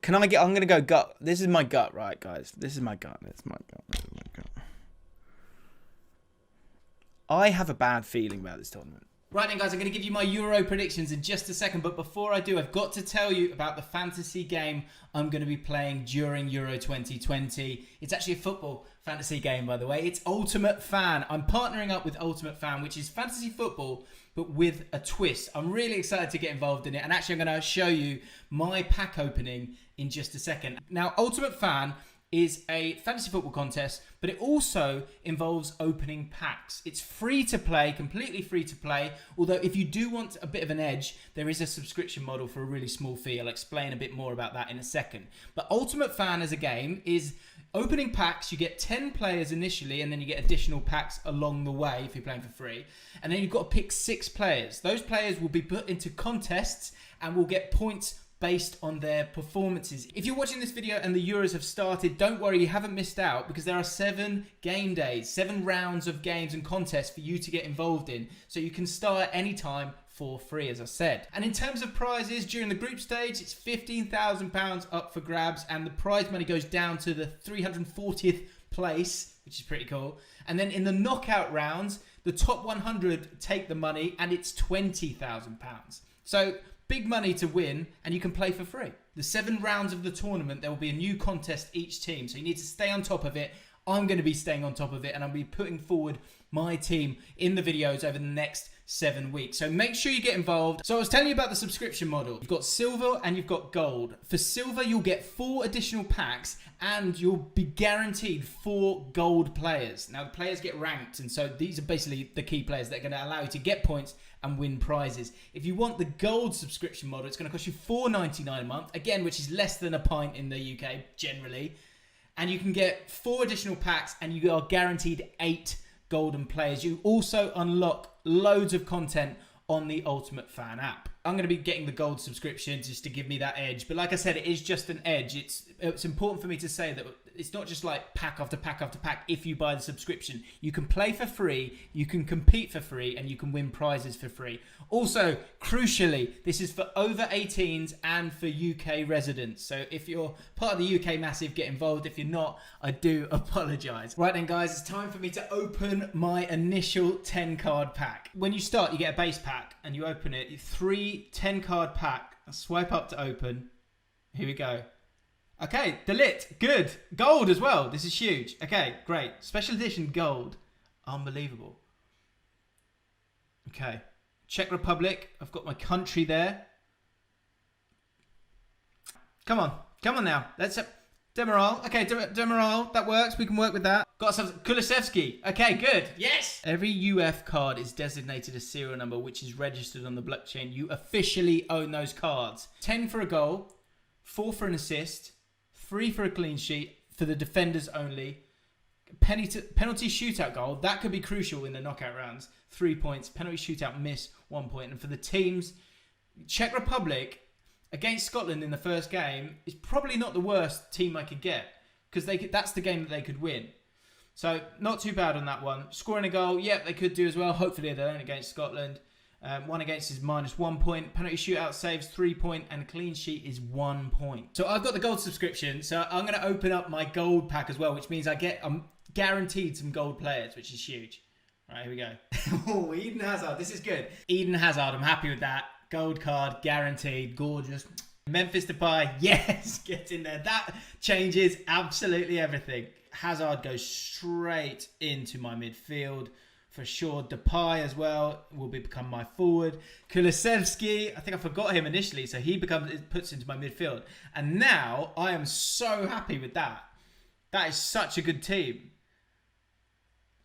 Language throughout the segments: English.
Can I get... I'm going to go gut. This is my gut, right, guys? This is my gut. I have a bad feeling about this tournament. Right then, guys, I'm going to give you my Euro predictions in just a second. But before I do, I've got to tell you about the fantasy game I'm going to be playing during Euro 2020. It's actually a football fantasy game, by the way. It's Ultimate Fan. I'm partnering up with Ultimate Fan, which is fantasy football, but with a twist. I'm really excited to get involved in it. And actually, I'm going to show you my pack opening in just a second. Now, Ultimate Fan is a fantasy football contest, but it also involves opening packs. It's free to play, completely free to play, although if you do want a bit of an edge, there is a subscription model for a really small fee. I'll explain a bit more about that in a second. But Ultimate Fan as a game is opening packs. You get 10 players initially, and then you get additional packs along the way if you're playing for free. And then you've got to pick 6 players. Those players will be put into contests and will get points based on their performances. If you're watching this video and the Euros have started, don't worry, you haven't missed out, because there are 7 game days, 7 rounds of games and contests for you to get involved in. So you can start at any time for free, as I said. And in terms of prizes, during the group stage, it's £15,000 up for grabs, and the prize money goes down to the 340th place, which is pretty cool. And then in the knockout rounds, the top 100 take the money, and it's £20,000. So big money to win, and you can play for free. The 7 rounds of the tournament, there will be a new contest each team, so you need to stay on top of it. I'm going to be staying on top of it, and I'll be putting forward my team in the videos over the next 7 weeks. So make sure you get involved. So I was telling you about the subscription model. You've got silver and you've got gold. For silver, you'll get 4 additional packs, and you'll be guaranteed 4 gold players. Now, the players get ranked, and so these are basically the key players that are going to allow you to get points and win prizes. If you want the gold subscription model, it's going to cost you $4.99 a month, again, which is less than a pint in the UK generally. And you can get 4 additional packs, and you are guaranteed 8 golden players. You also unlock loads of content on the Ultimate Fan app. I'm going to be getting the gold subscription just to give me that edge. But like I said, it is just an edge. It's important for me to say that it's not just like pack after pack after pack. If you buy the subscription, you can play for free, you can compete for free, and you can win prizes for free. Also, crucially, this is for over 18s and for UK residents. So if you're part of the UK Massive, get involved. If you're not, I do apologise. Right then, guys, it's time for me to open my initial 10-card pack. When you start, you get a base pack, and you open it. 3 10-card pack. I'll swipe up to open. Here we go. Okay, Delit, good. Gold as well. This is huge. Okay, great. Special edition gold. Unbelievable. Okay. Czech Republic. I've got my country there. Come on. Come on now. Let's... Demiral. Okay, Demiral. That works. We can work with that. Got some... Kulusevski. Okay, good. Yes! Every UF card is designated a serial number, which is registered on the blockchain. You officially own those cards. 10 for a goal. 4 for an assist. 3 for a clean sheet for the defenders only. Penalty shootout goal. That could be crucial in the knockout rounds. 3 points. Penalty shootout miss, 1 point. And for the teams, Czech Republic against Scotland in the first game is probably not the worst team I could get, because that's the game that they could win. So not too bad on that one. Scoring a goal, yep, they could do as well. Hopefully they don't against Scotland. 1 against is -1 point. Penalty shootout saves 3 point, and clean sheet is 1 point. So I've got the gold subscription, so I'm going to open up my gold pack as well, which means I'm guaranteed some gold players, which is huge. All right, here we go. Oh, Eden Hazard, this is good. Eden Hazard, I'm happy with that. Gold card, guaranteed, gorgeous. Memphis Depay, yes, get in there. That changes absolutely everything. Hazard goes straight into my midfield. For sure, Depay as well will become my forward. Kulusevski, I think I forgot him initially, so he puts into my midfield. And now I am so happy with that. That is such a good team.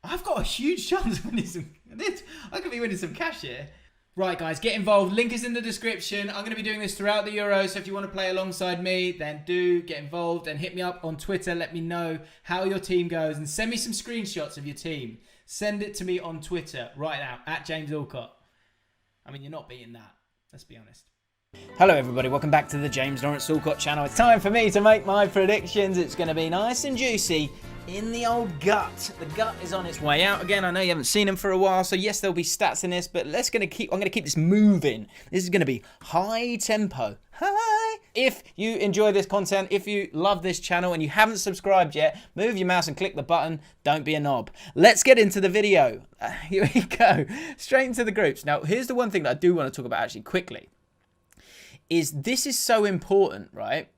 I've got a huge chance of winning some... I could be winning some cash here. Right, guys, get involved. Link is in the description. I'm going to be doing this throughout the Euros, so if you want to play alongside me, then do get involved and hit me up on Twitter. Let me know how your team goes and send me some screenshots of your team. Send it to me on Twitter right now, at James Allcott. I mean, you're not beating that. Let's be honest. Hello everybody, welcome back to the James Lawrence Allcott channel. It's time for me to make my predictions. It's going to be nice and juicy in the old gut. The gut is on its way out again. I know you haven't seen him for a while, so yes, there'll be stats in this, but I'm gonna keep this moving. This is gonna be high tempo. Hi! If you enjoy this content, if you love this channel and you haven't subscribed yet, move your mouse and click the button. Don't be a knob. Let's get into the video. Here we go. Straight into the groups. Now, here's the one thing that I do want to talk about actually quickly. This is so important, right?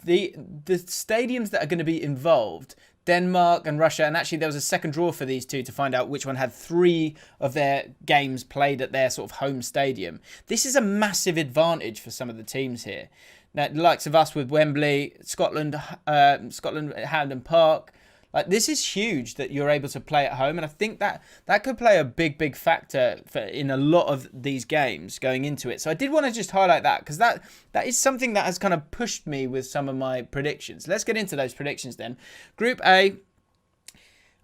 The stadiums that are going to be involved, Denmark and Russia, and actually there was a second draw for these two to find out which one had 3 of their games played at their sort of home stadium. This is a massive advantage for some of the teams here. Now, the likes of us with Wembley, Scotland, Hampden Park. Like, this is huge that you're able to play at home, and I think that could play a big factor in a lot of these games going into it. So I did want to just highlight that because that is something that has kind of pushed me with some of my predictions. Let's get into those predictions then. Group A,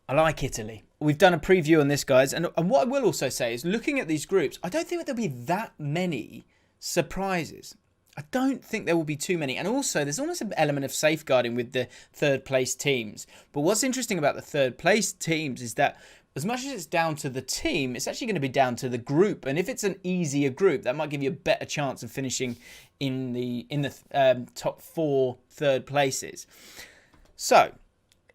I like Italy. We've done a preview on this, guys, and what I will also say is, looking at these groups, I don't think there'll be that many surprises. I don't think there will be too many. And also, there's almost an element of safeguarding with the third place teams. But what's interesting about the third place teams is that as much as it's down to the team, it's actually going to be down to the group. And if it's an easier group, that might give you a better chance of finishing in the top 4 third places. So,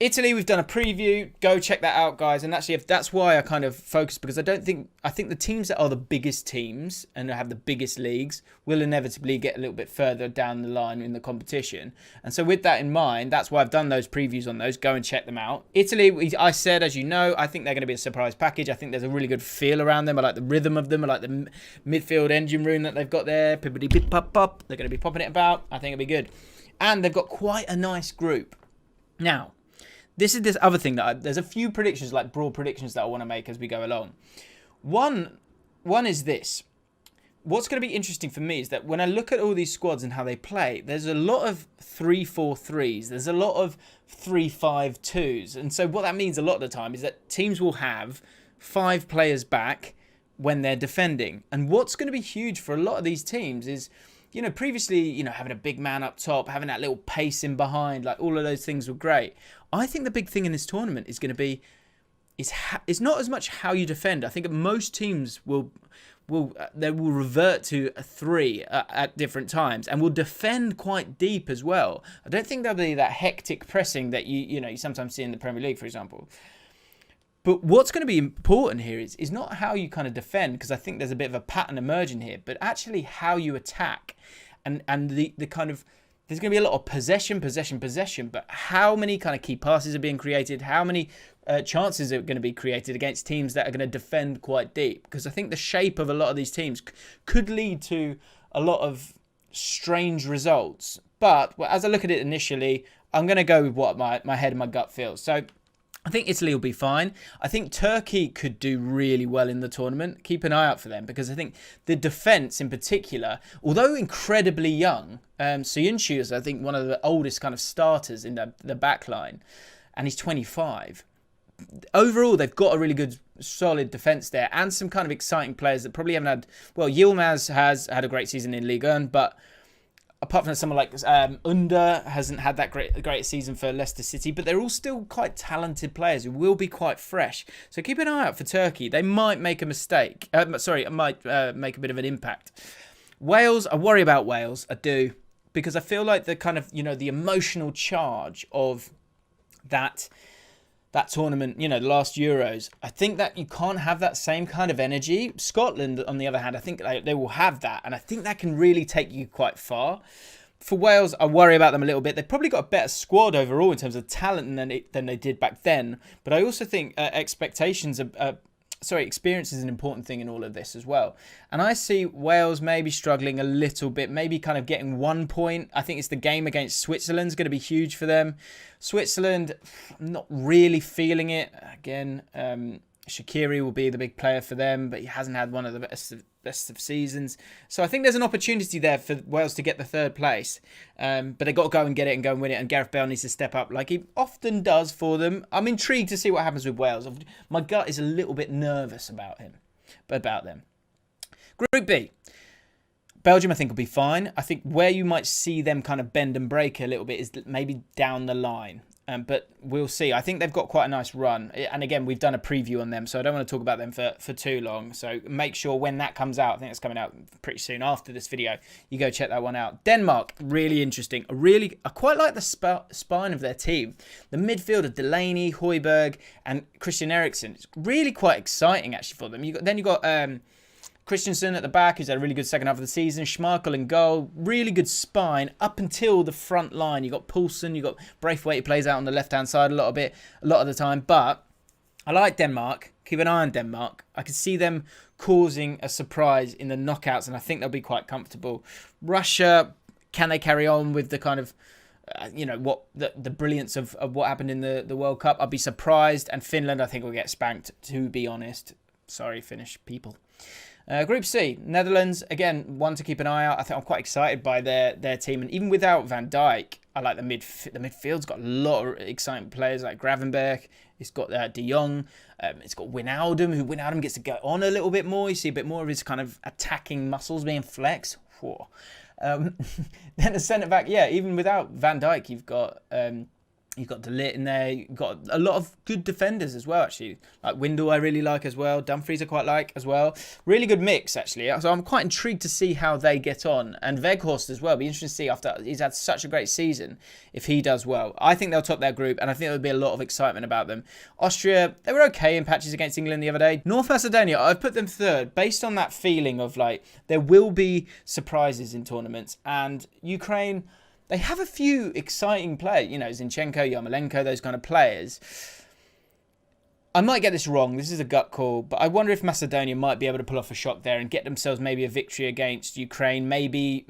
Italy, we've done a preview. Go check that out, guys. And actually, if that's why I kind of focus, because I think the teams that are the biggest teams and have the biggest leagues will inevitably get a little bit further down the line in the competition. And so with that in mind, that's why I've done those previews on those. Go and check them out. Italy, I said, as you know, I think they're going to be a surprise package. I think there's a really good feel around them. I like the rhythm of them. I like the midfield engine room that they've got there. Pippity pip pop pop. They're going to be popping it about. I think it'll be good. And they've got quite a nice group. Now, this is this other thing that there's a few predictions, like broad predictions, that I want to make as we go along. One is this. What's going to be interesting for me is that when I look at all these squads and how they play, there's a lot of 3-4-3s. There's a lot of 3-5-2s. And so what that means a lot of the time is that teams will have 5 players back when they're defending. And what's going to be huge for a lot of these teams is, you know, previously, you know, having a big man up top, having that little pace in behind, like all of those things were great. I think the big thing in this tournament is going to be, it's not as much how you defend. I think most teams will revert to a 3 at different times and will defend quite deep as well. I don't think there'll be that hectic pressing that you sometimes see in the Premier League, for example. But what's going to be important here is not how you kind of defend, because I think there's a bit of a pattern emerging here, but actually how you attack and the kind of, there's going to be a lot of possession, but how many kind of key passes are being created? How many chances are going to be created against teams that are going to defend quite deep? Because I think the shape of a lot of these teams could lead to a lot of strange results. But as I look at it initially, I'm going to go with what my head and my gut feels. So I think Italy will be fine. I think Turkey could do really well in the tournament. Keep an eye out for them, because I think the defence in particular, although incredibly young, Soyuncu is, I think, one of the oldest kind of starters in the back line, and he's 25. Overall, they've got a really good, solid defence there, and some kind of exciting players that probably haven't had... Well, Yilmaz has had a great season in Ligue 1, but apart from someone like Under hasn't had that great season for Leicester City, but they're all still quite talented players who will be quite fresh. So keep an eye out for Turkey. They might make a mistake. Might make a bit of an impact. Wales, I worry about Wales. I do, because I feel like the kind of, the emotional charge of that tournament, the last Euros, I think that you can't have that same kind of energy. Scotland, on the other hand, I think they will have that, and I think that can really take you quite far. For Wales, I worry about them a little bit. They've probably got a better squad overall in terms of talent than they did back then, but I also think experience is an important thing in all of this as well. And I see Wales maybe struggling a little bit, maybe kind of getting 1 point. I think it's the game against Switzerland is going to be huge for them. Switzerland, I'm not really feeling it. Again, Shaqiri will be the big player for them, but he hasn't had one of the best of seasons. So I think there's an opportunity there for Wales to get the 3rd place. But they've got to go and get it and go and win it. And Gareth Bale needs to step up like he often does for them. I'm intrigued to see what happens with Wales. My gut is a little bit nervous about them. Group B. Belgium, I think, will be fine. I think where you might see them kind of bend and break a little bit is maybe down the line. But we'll see. I think they've got quite a nice run. And again, we've done a preview on them, so I don't want to talk about them for too long. So make sure when that comes out, I think it's coming out pretty soon after this video, you go check that one out. Denmark, really interesting. I quite like the spine of their team. The midfield of Delaney, Højbjerg, and Christian Eriksen. It's really quite exciting, actually, for them. Then you got Christensen at the back, who's had a really good second half of the season. Schmeichel in goal. Really good spine up until the front line. You got Poulsen, you got Braithwaite, who plays out on the left-hand side a lot of the time. But I like Denmark. Keep an eye on Denmark. I can see them causing a surprise in the knockouts, and I think they'll be quite comfortable. Russia, can they carry on with the kind of what the brilliance of what happened in the World Cup? I'd be surprised. And Finland, I think, will get spanked, to be honest. Sorry, Finnish people. Group C, Netherlands, again, one to keep an eye out. I think I'm quite excited by their team. And even without Van Dijk, I like the midfield's got a lot of exciting players like Gravenberch. It's got De Jong. It's got Wijnaldum, who Wijnaldum gets to go on a little bit more. You see a bit more of his kind of attacking muscles being flexed. Then the centre-back, even without Van Dijk, you've got De Ligt in there. You've got a lot of good defenders as well, actually. Like Windle, I really like as well. Dumfries I quite like as well. Really good mix, actually. So I'm quite intrigued to see how they get on. And Weghorst as well. Be interesting to see after he's had such a great season if he does well. I think they'll top their group, and I think there'll be a lot of excitement about them. Austria, they were okay in patches against England the other day. North Macedonia, I've put them third based on that feeling of like there will be surprises in tournaments. And Ukraine, they have a few exciting players, Zinchenko, Yarmolenko, those kind of players. I might get this wrong. This is a gut call, but I wonder if Macedonia might be able to pull off a shock there and get themselves maybe a victory against Ukraine. Maybe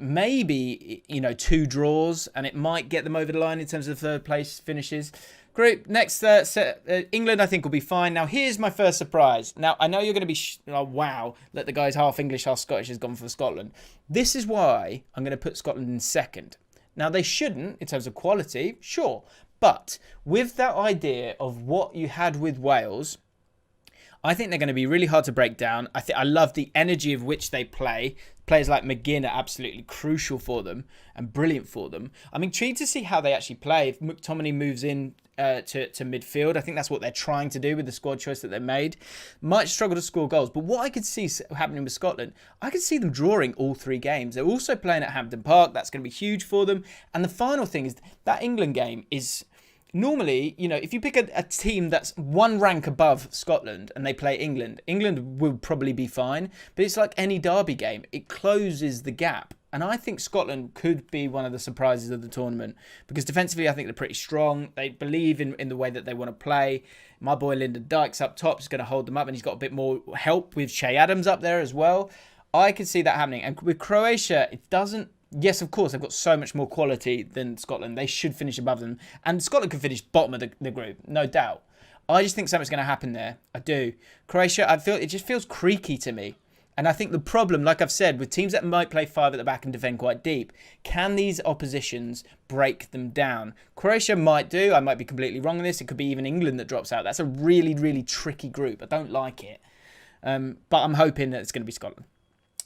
2 draws, and it might get them over the line in terms of third place finishes. Group next, England I think will be fine. Now here's my first surprise. Now I know you're going to be wow, that the guy's half English, half Scottish has gone for Scotland. This is why I'm going to put Scotland in second. Now, they shouldn't, in terms of quality, sure. But with that idea of what you had with Wales, I think they're going to be really hard to break down. I love the energy of which they play. Players like McGinn are absolutely crucial for them and brilliant for them. I'm intrigued to see how they actually play. If McTominay moves in to midfield, I think that's what they're trying to do with the squad choice that they made. Might struggle to score goals, but what I could see happening with Scotland, I could see them drawing all 3 games. They're also playing at Hampden Park. That's going to be huge for them. And the final thing is that England game is normally, if you pick a team that's one rank above Scotland and they play England, England will probably be fine. But it's like any derby game. It closes the gap. And I think Scotland could be one of the surprises of the tournament because defensively, I think they're pretty strong. They believe in the way that they want to play. My boy Lyndon Dykes up top is going to hold them up, and he's got a bit more help with Che Adams up there as well. I can see that happening. And with Croatia, it doesn't. Yes, of course, they've got so much more quality than Scotland. They should finish above them. And Scotland could finish bottom of the group, no doubt. I just think something's going to happen there. I do. Croatia, it just feels creaky to me. And I think the problem, like I've said, with teams that might play 5 at the back and defend quite deep, can these oppositions break them down? Croatia might do. I might be completely wrong on this. It could be even England that drops out. That's a really, really tricky group. I don't like it. But I'm hoping that it's going to be Scotland.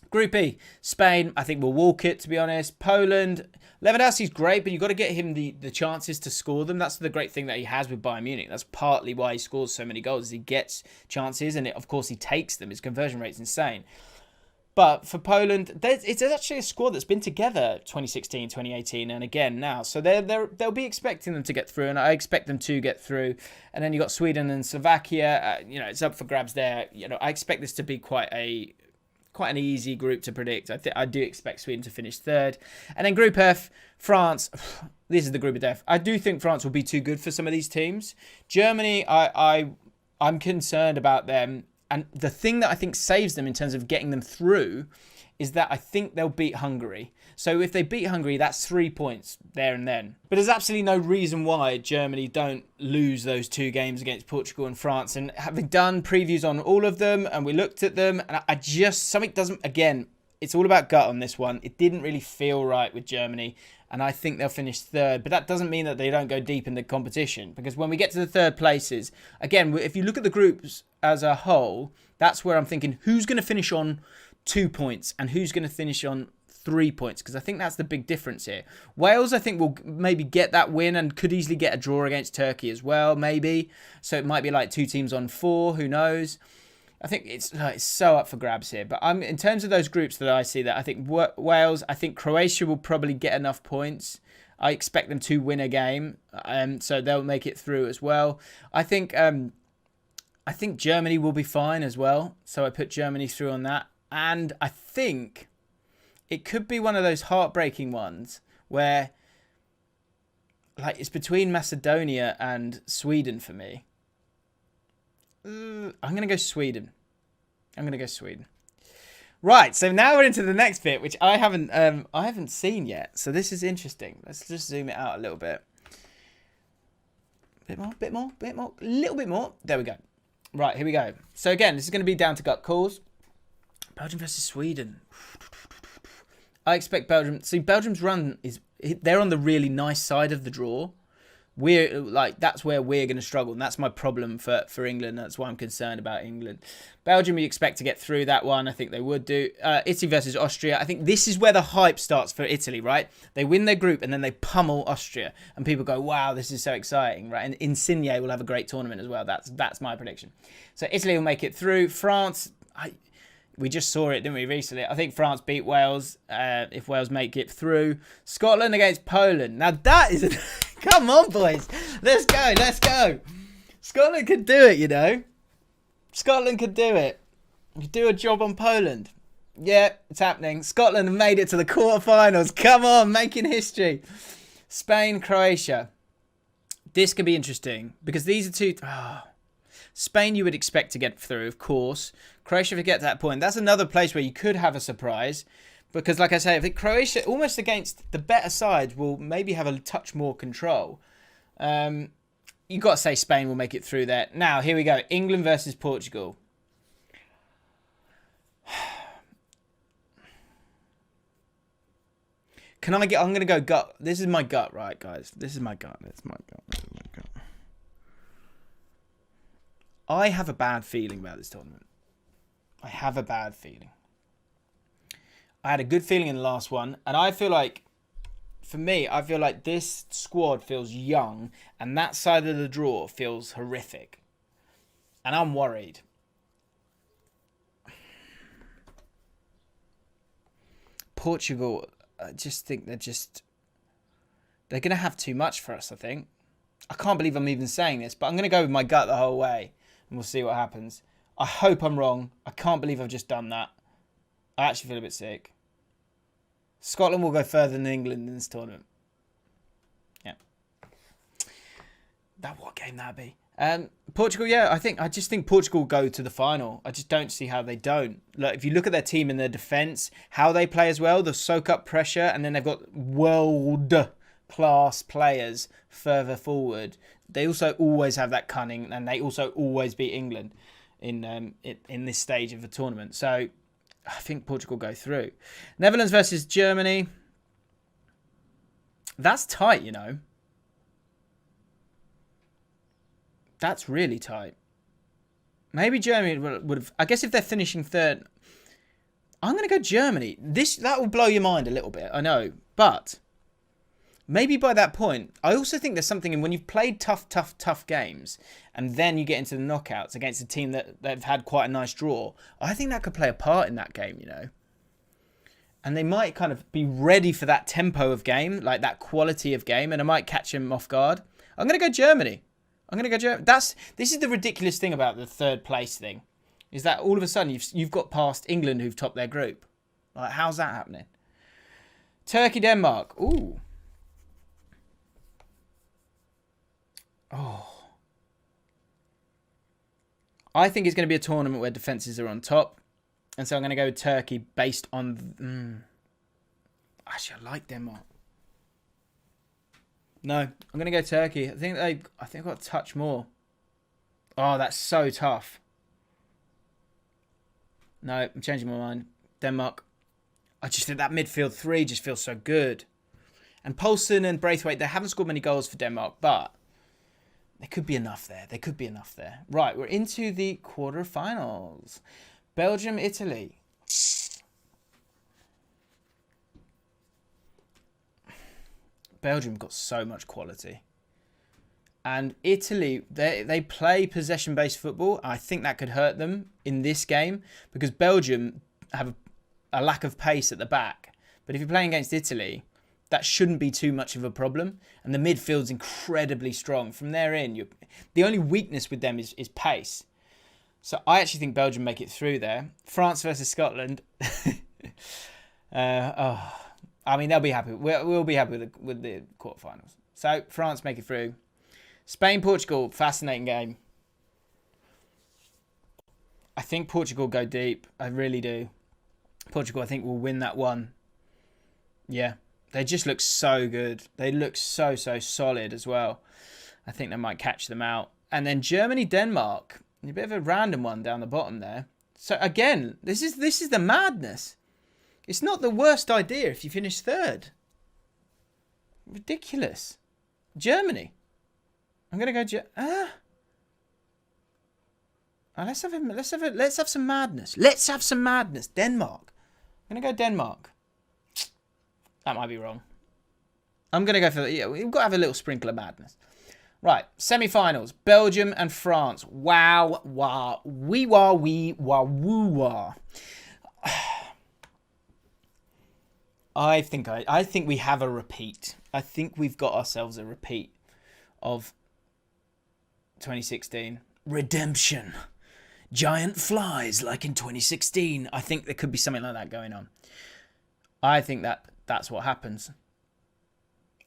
Group E, Spain, I think will walk it, to be honest. Poland, Lewandowski's great, but you've got to get him the chances to score them. That's the great thing that he has with Bayern Munich. That's partly why he scores so many goals. He gets chances, and of course he takes them. His conversion rate's insane. But for Poland, it's actually a squad that's been together 2016, 2018, and again now. So they'll be expecting them to get through, and I expect them to get through. And then you got Sweden and Slovakia. It's up for grabs there. I expect this to be quite an easy group to predict. I do expect Sweden to finish third. And then Group F, France. This is the group of death. I do think France will be too good for some of these teams. Germany, I'm concerned about them. And the thing that I think saves them in terms of getting them through is that I think they'll beat Hungary. So if they beat Hungary, that's 3 points there and then. But there's absolutely no reason why Germany don't lose those 2 games against Portugal and France. And having done previews on all of them, and we looked at them, and something doesn't, again, it's all about gut on this one. It didn't really feel right with Germany, and I think they'll finish third. But that doesn't mean that they don't go deep in the competition, because when we get to the third places, again, if you look at the groups as a whole, that's where I'm thinking who's going to finish on 2 points and who's going to finish on 3 points, because I think that's the big difference here. Wales, I think, will maybe get that win and could easily get a draw against Turkey as well, maybe. So it might be like 2 teams on 4, who knows. I think it's so up for grabs here. But in terms of those groups that I see, that I think Wales, I think Croatia will probably get enough points. I expect them to win a game, so they'll make it through as well. I think Germany will be fine as well, so I put Germany through on that. And I think it could be one of those heartbreaking ones where, like, it's between Macedonia and Sweden for me. I'm going to go Sweden. Right, so now we're into the next bit, which I haven't seen yet. So this is interesting. Let's just zoom it out a little bit. Bit more, a little bit more. There we go. Right, here we go. So again, this is going to be down to gut calls. Belgium versus Sweden. I expect Belgium. See, Belgium's run they're on the really nice side of the draw. We're like, that's where we're going to struggle, and that's my problem for England. That's why I'm concerned about England. Belgium, we expect to get through that one. I think they would do. Italy versus Austria. I think this is where the hype starts for Italy, right? They win their group and then they pummel Austria, and people go, "Wow, this is so exciting!" Right? And Insigne will have a great tournament as well. That's my prediction. So Italy will make it through. France, we just saw it, didn't we, recently? I think France beat Wales if Wales make it through. Scotland against Poland. Now that is... Come on, boys. Let's go. Scotland could do it, you know. Scotland could do it. Could do a job on Poland. Yeah, it's happening. Scotland have made it to the quarterfinals. Come on, making history. Spain, Croatia. This could be interesting because these are two... Spain you would expect to get through, of course. Croatia, if you get to that point, that's another place where you could have a surprise. Because, like I say, I think Croatia, almost against the better sides, will maybe have a touch more control. You've got to say Spain will make it through there. Now, here we go. England versus Portugal. I'm going to go gut. This is my gut, right, guys? This is my gut. I have a bad feeling about this tournament. I have a bad feeling. I had a good feeling in the last one, and I feel like, for me, I feel like this squad feels young, and that side of the draw feels horrific. And I'm worried. Portugal, I just think they're going to have too much for us, I think. I can't believe I'm even saying this, but I'm going to go with my gut the whole way, and we'll see what happens. I hope I'm wrong. I can't believe I've just done that. I actually feel a bit sick. Scotland will go further than England in this tournament. Yeah. What game that'd be? Portugal, yeah, I just think Portugal will go to the final. I just don't see how they don't. Look, if you look at their team and their defence, how they play as well, they'll soak up pressure, and then they've got world-class players further forward. They also always have that cunning, and they also always beat England in this stage of the tournament. So I think Portugal go through. Netherlands versus Germany. That's tight, you know. That's really tight. Maybe Germany would have... I guess if they're finishing third... I'm going to go Germany. That will blow your mind a little bit, I know. But maybe by that point... I also think there's something in when you've played tough games and then you get into the knockouts against a team that've had quite a nice draw. I think that could play a part in that game, you know. And they might kind of be ready for that tempo of game, like that quality of game, and it might catch them off guard. I'm going to go Germany. This is the ridiculous thing about the third place thing, is that all of a sudden you've got past England who've topped their group. Like, how's that happening? Turkey, Denmark. Ooh. Oh. I think it's going to be a tournament where defences are on top. And so I'm going to go with Turkey based on... Actually, I like Denmark. No, I'm going to go Turkey. I think I've got a touch more. Oh, that's so tough. No, I'm changing my mind. Denmark. I just think that midfield three just feels so good. And Poulsen and Braithwaite, they haven't scored many goals for Denmark, but there could be enough there. Right, we're into the quarterfinals. Belgium, Italy. Belgium got so much quality. And Italy, they play possession-based football. I think that could hurt them in this game because Belgium have a lack of pace at the back. But if you're playing against Italy, that shouldn't be too much of a problem. And the midfield's incredibly strong. From there in, the only weakness with them is pace. So I actually think Belgium make it through there. France versus Scotland. I mean, they'll be happy. We'll be happy with the quarterfinals. So France make it through. Spain, Portugal, fascinating game. I think Portugal go deep. I really do. Portugal, I think, will win that one. Yeah. They just look so good. They look so solid as well. I think they might catch them out. And then Germany, Denmark. A bit of a random one down the bottom there. So again, this is the madness. It's not the worst idea if you finish third. Ridiculous. Germany. I'm gonna go. Let's have some madness. Let's have some madness. Denmark. I'm gonna go Denmark. That might be wrong. I'm gonna go for we've got to have a little sprinkle of madness. Right, semi-finals. Belgium and France. Wow, wah, wee wah, wee wah, woo wah. I think we have a repeat. I think we've got ourselves a repeat of 2016. Redemption. Giant flies like in 2016. I think there could be something like that going on. I think that's what happens.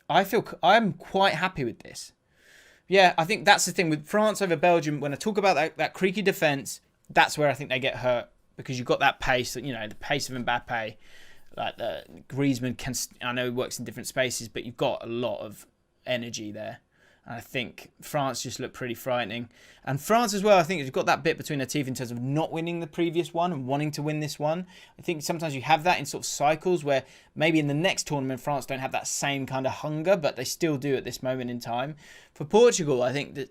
I'm quite happy with this. Yeah, I think that's the thing with France over Belgium. When I talk about that creaky defence, that's where I think they get hurt because you've got that pace, the pace of Mbappe. Like Griezmann can, I know, works in different spaces, but you've got a lot of energy there. And I think France just looked pretty frightening. And France as well, I think, has got that bit between their teeth in terms of not winning the previous one and wanting to win this one. I think sometimes you have that in sort of cycles where maybe in the next tournament France don't have that same kind of hunger, but they still do at this moment in time. For Portugal, I think that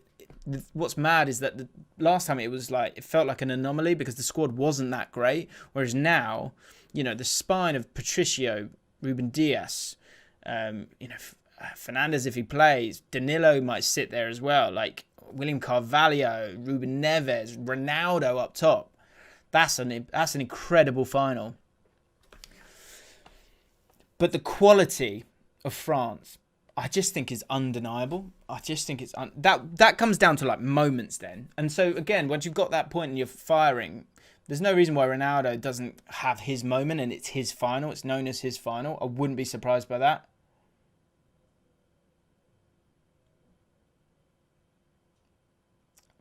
what's mad is that the last time it felt like an anomaly because the squad wasn't that great. Whereas now, the spine of Patricio, Ruben Dias, Fernandes if he plays, Danilo might sit there as well, like William Carvalho, Ruben Neves, Ronaldo up top. That's an incredible final. But the quality of France, I just think is undeniable. I just think it's that comes down to like moments then. And so again, once you've got that point and you're firing, there's no reason why Ronaldo doesn't have his moment and it's his final. It's known as his final. I wouldn't be surprised by that.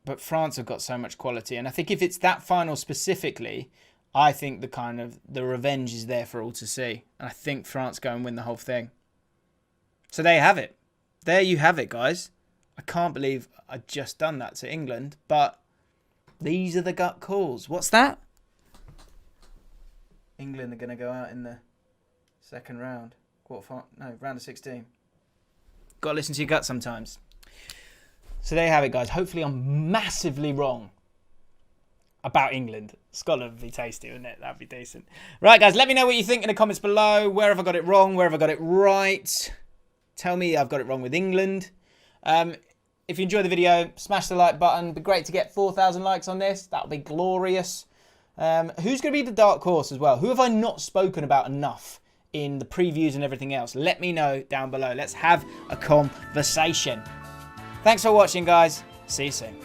But France have got so much quality. And I think if it's that final specifically, I think the revenge is there for all to see. And I think France go and win the whole thing. So there you have it. There you have it, guys. I can't believe I just done that to England. But these are the gut calls. What's that? England are going to go out in the second round. Round of 16. Got to listen to your gut sometimes. So there you have it, guys. Hopefully I'm massively wrong about England. Scotland would be tasty, wouldn't it? That'd be decent. Right, guys, let me know what you think in the comments below. Where have I got it wrong? Where have I got it right? Tell me I've got it wrong with England. If you enjoyed the video, smash the like button. It'd be great to get 4,000 likes on this. That would be glorious. Who's going to be the dark horse as well? Who have I not spoken about enough in the previews and everything else? Let me know down below. Let's have a conversation. Thanks for watching, guys. See you soon.